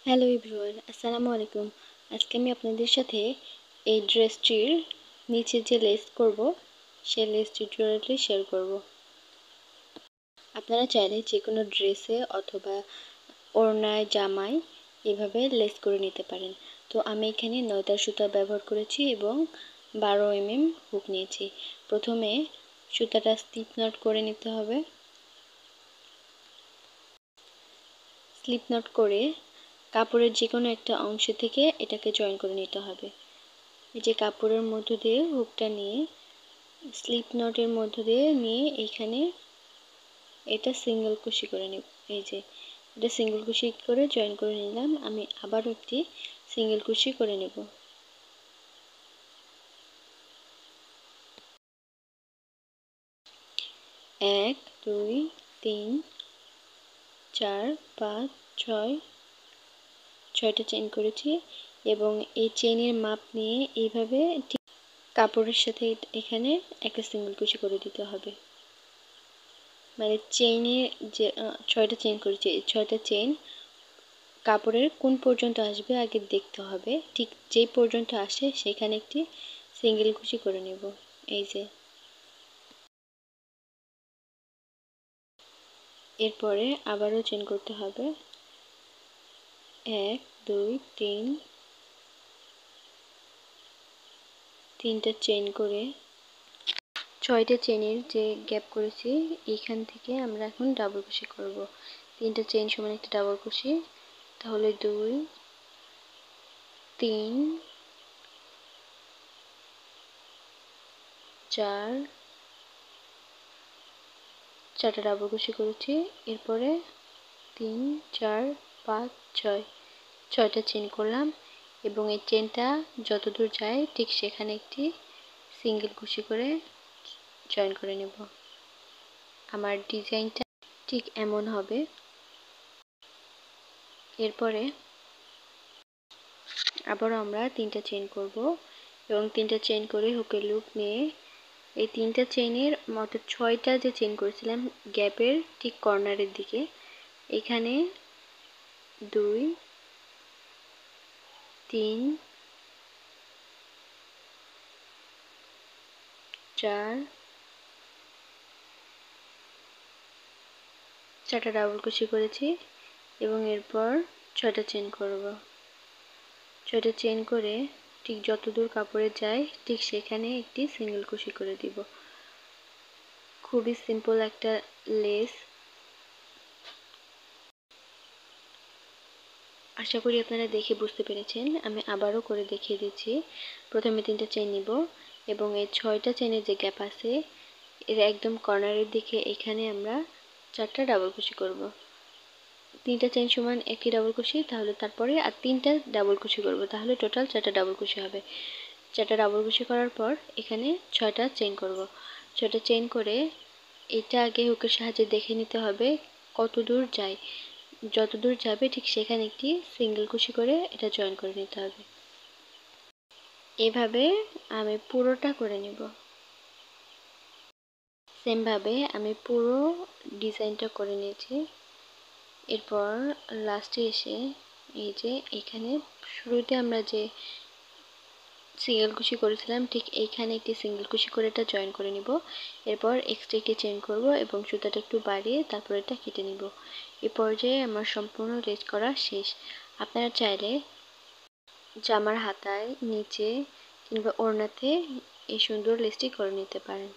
Hello everyone, আসসালামু আলাইকুম। আজকে আমি আপনাদের সাথে এই ড্রেসটির নিচে যে লেস করব সেই লেস টিউটোরিয়ালটি শেয়ার করব। আপনারা চাইলে যে কোনো ড্রেসে অথবা ওড়নায়, জামায় এভাবে লেস করে নিতে পারেন। তো আমি এখানে 9 সুতা ব্যবহার করেছি এবং 12 হুক নিয়েছি। প্রথমে সুতাটা স্লিপ নট করে নিতে হবে। স্লিপ নট করে কাপড়ের যে কোনো একটা অংশ থেকে এটাকে জয়েন করে নিতে হবে। এই যে কাপড়ের মধ্য দিয়ে হুকটা নিয়ে স্লিপ নটের মধ্য দিয়ে নিয়ে এখানে এটা সিঙ্গেল কুশি করে নিব। এই যে এটা সিঙ্গেল কুশি করে জয়েন করে নিলাম। আমি আবার একটি সিঙ্গেল কুশি করে নেব। এক, দুই, তিন, চার, পাঁচ, ছয়টা চেইন করেছি এবং এই চেইনের মাপ নিয়ে এইভাবে ঠিক কাপড়ের সাথে এখানে একটা সিঙ্গেল কুশি করে দিতে হবে। মানে চেইনে যে 6টা চেইন করেছি, এই 6টা চেইন কাপড়ের কোন পর্যন্ত আসবে আগে দেখতে হবে। ঠিক যেই পর্যন্ত আসে সেখানে একটি সিঙ্গেল কুশি করে নেব। এই যে এরপরে আবারও চেইন করতে হবে। 1 2 3 তিনটা চেইন করে 6টা চেইনের যে গ্যাপ করেছি এইখান থেকে আমরা এখন ডাবল কুশি করব। 3টা চেইন সমান একটা ডাবল কুশি, তাহলে 2 3 4 4টা ডাবল কুশি করেছি। এরপরে 3 4 5 6 6টা চেইন করলাম এবং এই চেইনটা যতদূর যায় ঠিক সেখানে একটি সিঙ্গেল কুশি করে জয়েন করে নেব। আমার ডিজাইনটা ঠিক এমন হবে। এরপরে আবারও আমরা 3টা চেইন করব এবং 3টা চেইন করে হুকের লুপ নিয়ে এই 3টা চেইনের মতো 6টা যে চেইন করেছিলাম গ্যাপের ঠিক কর্নারের দিকে এখানে 2 3 4 4টা ডাবল কুশি করেছি এবং এরপর 6টা চেইন করব। 6টা চেইন করে ঠিক যতদূর কাপড়ে যায় ঠিক সেখানে একটি সিঙ্গেল কুশি করে দিব। খুবই সিম্পল একটা লেস। আশা করি আপনারা দেখে বুঝতে পেরেছেন। আমি আবারও করে দেখিয়ে দিচ্ছি। প্রথমে 3টা চেইন নিব এবং এই 6টা চেইনের যে গ্যাপ আছে এর একদম কর্নারের দিকে এখানে আমরা 4টা ডাবল কুশি করব। 3টা চেইন সমান একটি ডাবল কুশি, তাহলে তারপরে আর 3টা ডাবল কুশি করব, তাহলে টোটাল 4টা ডাবল কুশি হবে। 4টা ডাবল কুশি করার পর এখানে 6টা চেইন করব। 6টা চেইন করে এটা আগে হুকের সাহায্যে দেখে নিতে হবে কত দূর যায়। যতদূর যাবে ঠিক সেখানে একটি সিঙ্গেল কুশি করে এটা জয়েন করে নিতে হবে। এভাবে আমি পুরোটা করে নেব। সেমভাবে আমি পুরো ডিজাইনটা করে নিয়েছি। এরপর লাস্টে এসে এই যে এখানে শুরুতে আমরা যে সিঙ্গেল কুশি করেছিলাম ঠিক এইখানে একটি সিঙ্গেল কুশি করে এটা জয়েন করে নিব। এরপর এক্সট্রা একটি চেইন করব এবং সুতাটা একটু বাড়িয়ে তারপর এটা কেটে নিব। এই পর্যায়ে আমার সম্পূর্ণ লেস করা শেষ। আপনারা চাইলে জামার হাতায়, নিচে কিংবা ওড়নাতে এই সুন্দর লেসটি করে নিতে পারেন।